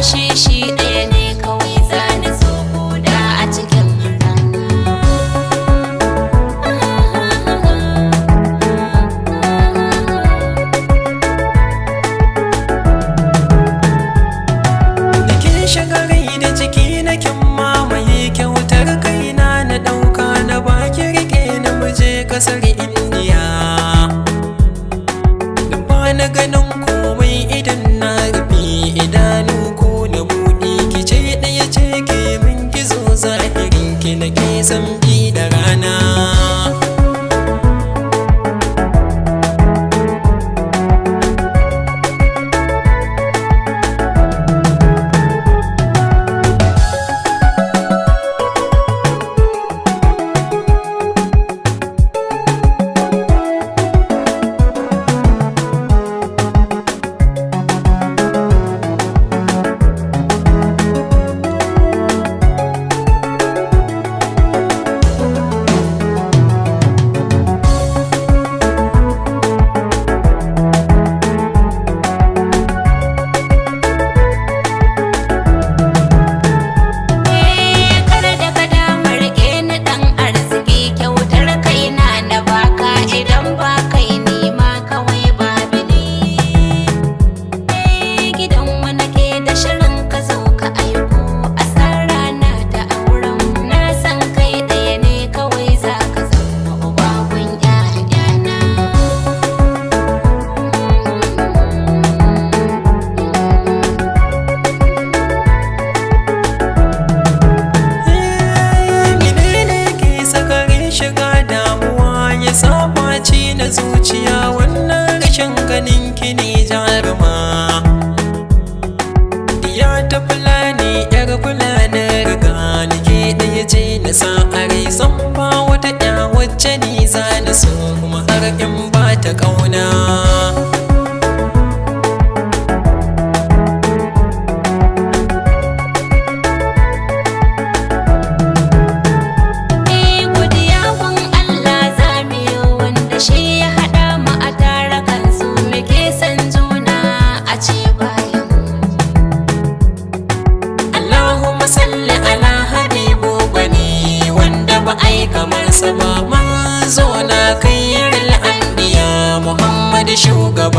shi shi ɗaya ne kawai zani so guda a cikin Bikin shagari da jiki na kin mamaye kyautar kaina na ɗauka na baki rike na muje ƙasar Indiya. Ba na ganin komai idan na rufe idanu ko na buɗe ki ce ɗaya ce ke min gizo zahirin ki na ke san bi da rana. Sabaci na zuciya wannan rashin ganin ki ne jaruma. Ya ta fulani yar fulani riga ni ke ɗaya ce na sa a rai san ba wata ƴa wacce ni za na so kuma har in ba ta ƙauna. Kamar sama manzo na kayyar al'anbiya Muhammad shugaba.